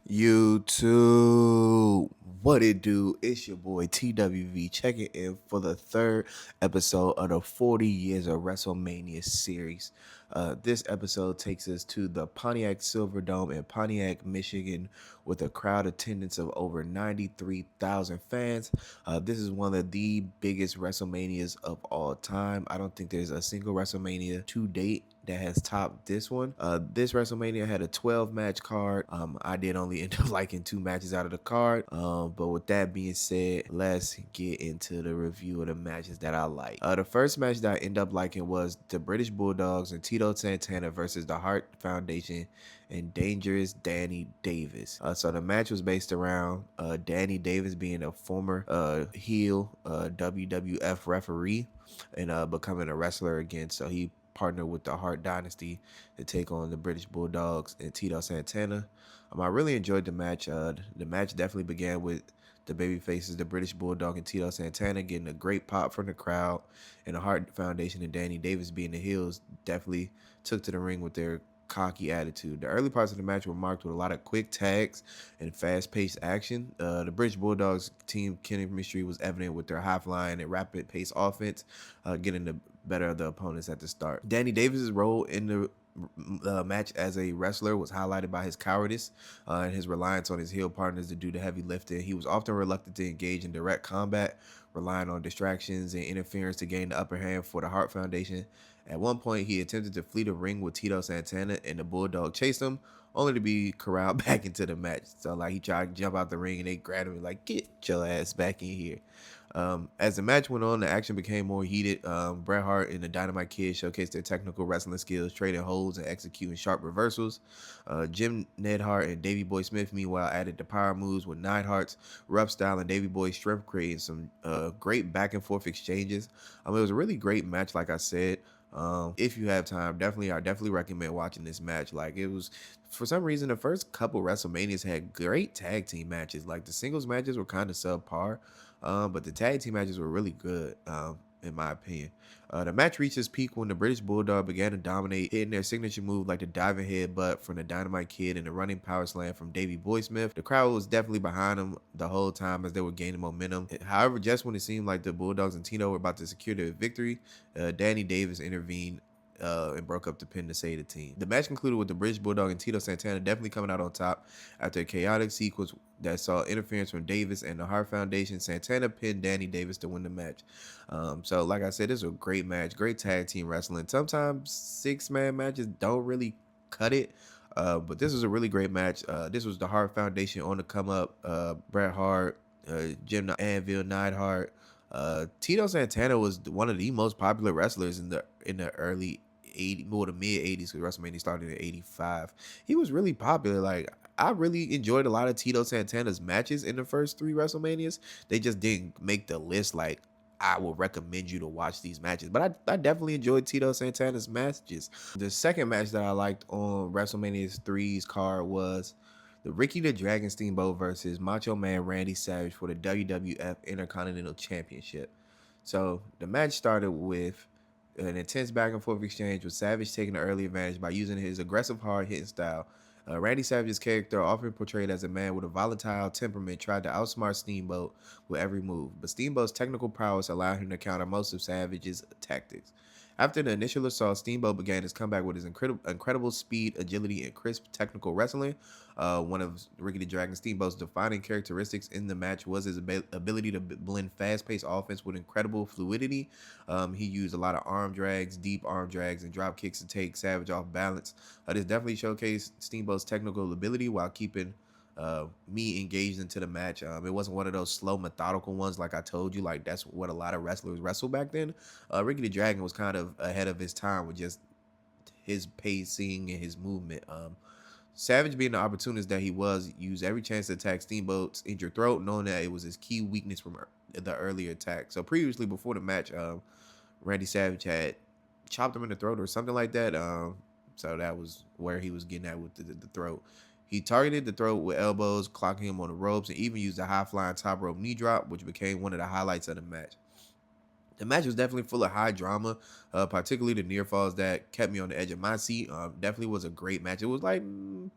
YouTube, what it do? It's your boy TWV checking in for the third episode of the 40 Years of Wrestlemania series. This episode takes us to the Pontiac Silverdome in Pontiac, Michigan, with a crowd attendance of over 93,000 fans. This is one of the biggest WrestleManias of all time. I don't think there's a single WrestleMania to date that has topped this one. This WrestleMania had a 12 match card. I did only end up liking 2 matches out of the card. But with that being said, let's get into the review of the matches that I like. The first match that I ended up liking was the British Bulldogs and Tito Santana versus the Hart Foundation and Dangerous Danny Davis. So the match was based around Danny Davis being a former heel WWF referee and becoming a wrestler again. So he partnered with the Hart Dynasty to take on the British Bulldogs and Tito Santana. I really enjoyed the match. The match definitely began with the baby faces, the British Bulldog and Tito Santana, getting a great pop from the crowd, and the Hart Foundation and Danny Davis being the heels definitely took to the ring with their cocky attitude. The early parts of the match were marked with a lot of quick tags and fast-paced action. The British Bulldogs team chemistry was evident with their high-flying and rapid-paced offense, getting the better of the opponents at the start. Danny Davis's role in the match as a wrestler was highlighted by his cowardice and his reliance on his heel partners to do the heavy lifting. He was often reluctant to engage in direct combat, relying on distractions and interference to gain the upper hand for the Hart Foundation. At one point, he attempted to flee the ring with Tito Santana, and the Bulldog chased him, only to be corralled back into the match. So, like, he tried to jump out the ring, and they grabbed him like, "Get your ass back in here." As the match went on, the action became more heated. Bret Hart and the Dynamite Kid showcased their technical wrestling skills, trading holds and executing sharp reversals. Jim Neidhart and Davey Boy Smith, meanwhile, added the power moves with Neidhart's rough style and Davey Boy's strength, creating some great back and forth exchanges. It was a really great match, like I said. If you have time, I definitely recommend watching this match. Like, it was, for some reason, the first couple WrestleManias had great tag team matches. Like, the singles matches were kind of subpar, but the tag team matches were really good, in my opinion. The match reached its peak when the British Bulldog began to dominate, hitting their signature move like the diving headbutt from the Dynamite Kid and the running power slam from Davey Boy Smith. The crowd was definitely behind them the whole time as they were gaining momentum. However, just when it seemed like the Bulldogs and Tito were about to secure their victory, Danny Davis intervened and broke up the pin to save the team. The match concluded with the British Bulldog and Tito Santana definitely coming out on top after a chaotic sequence that saw interference from Davis and the Hart Foundation. Santana pinned Danny Davis to win the match. So, like I said, this was a great match, great tag team wrestling. Sometimes 6-man matches don't really cut it. But this was a really great match. This was the Hart Foundation on the come up. Bret Hart, Jim Anvil Neidhart. Tito Santana was one of the most popular wrestlers in the early 80, well, the mid 80s, because WrestleMania started in 85. He was really popular. Like, I really enjoyed a lot of Tito Santana's matches in the first 3 WrestleManias. They just didn't make the list. Like, I would recommend you to watch these matches, but I definitely enjoyed Tito Santana's matches. The second match that I liked on WrestleMania 3's card was the Ricky the Dragon Steamboat versus Macho Man Randy Savage for the WWF Intercontinental Championship. So the match started with an intense back and forth exchange, with Savage taking the early advantage by using his aggressive, hard hitting style. Randy Savage's character, often portrayed as a man with a volatile temperament, tried to outsmart Steamboat with every move, but Steamboat's technical prowess allowed him to counter most of Savage's tactics. After the initial assault, Steamboat began his comeback with his incredible speed, agility, and crisp technical wrestling. One of Ricky the Dragon Steamboat's defining characteristics in the match was his ability to blend fast-paced offense with incredible fluidity. He used a lot of arm drags, deep arm drags, and drop kicks to take Savage off balance. This definitely showcased Steamboat's technical ability while keeping me engaged into the match. It wasn't one of those slow, methodical ones like I told you. Like, that's what a lot of wrestlers wrestled back then. Ricky the Dragon was kind of ahead of his time with just his pacing and his movement. Savage, being the opportunist that he was, used every chance to attack Steamboat's injured throat, knowing that it was his key weakness from the earlier attack. So previously, before the match, Randy Savage had chopped him in the throat or something like that. So that was where he was getting at with the throat. He targeted the throat with elbows, clocking him on the ropes, and even used a high-flying top rope knee drop, which became one of the highlights of the match. The match was definitely full of high drama, particularly the near falls that kept me on the edge of my seat. Definitely was a great match. It was like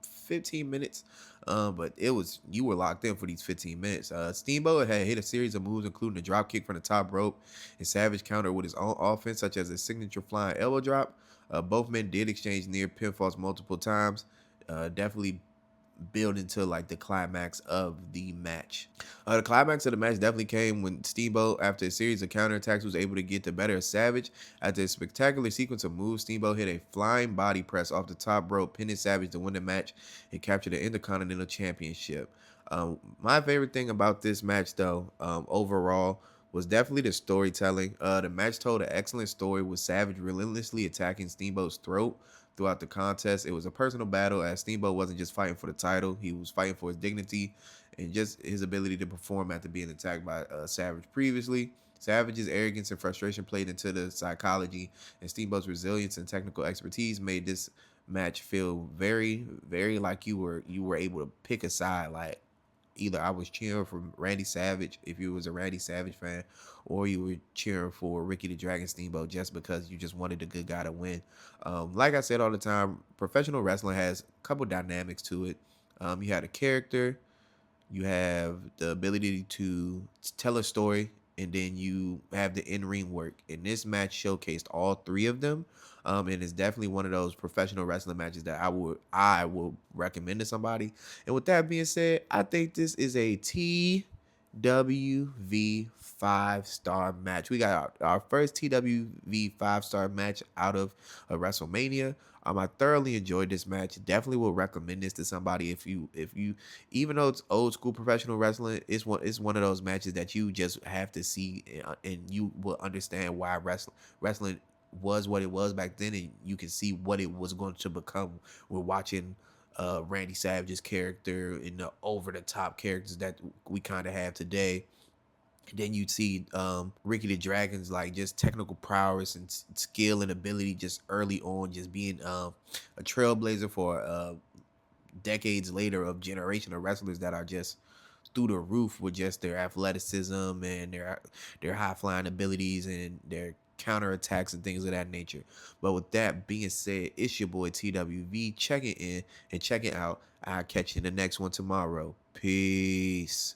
15 minutes, but you were locked in for these 15 minutes. Steamboat had hit a series of moves, including a drop kick from the top rope and Savage counter with his own offense, such as a signature flying elbow drop. Both men did exchange near pinfalls multiple times. Definitely build into like the climax of the match. The climax of the match definitely came when Steamboat, after a series of counterattacks, was able to get the better of Savage. After a spectacular sequence of moves, Steamboat hit a flying body press off the top rope, pinning Savage to win the match and capture the Intercontinental Championship. My favorite thing about this match, though, overall, was definitely the storytelling. The match told an excellent story with Savage relentlessly attacking Steamboat's throat throughout the contest. It was a personal battle as Steamboat wasn't just fighting for the title, he was fighting for his dignity and just his ability to perform after being attacked by Savage previously. Savage's arrogance and frustration played into the psychology, and Steamboat's resilience and technical expertise made this match feel very, very like you were able to pick a side. Like either I was cheering for Randy Savage if you was a Randy Savage fan, or you were cheering for Ricky the Dragon Steamboat just because you just wanted the good guy to win. Like I said all the time, professional wrestling has a couple dynamics to it. You had a character, you have the ability to tell a story, and then you have the in-ring work. And this match showcased all three of them. And it's definitely one of those professional wrestling matches that I will recommend to somebody. And with that being said, I think this is a TWV 5-star match. We got our first TWV 5-star match out of a WrestleMania. I thoroughly enjoyed this match. Definitely will recommend this to somebody if you even though it's old school professional wrestling, it's one of those matches that you just have to see, and you will understand why wrestling was what it was back then, and you can see what it was going to become. We're watching Randy Savage's character and the over the top characters that we kind of have today. Then you'd see Ricky the Dragon's like just technical prowess and skill and ability just early on, just being a trailblazer for decades later of generation of wrestlers that are just through the roof with just their athleticism and their high flying abilities and their counterattacks and things of that nature. But with that being said, it's your boy TWV checking in and checking out. I'll catch you in the next one tomorrow. Peace.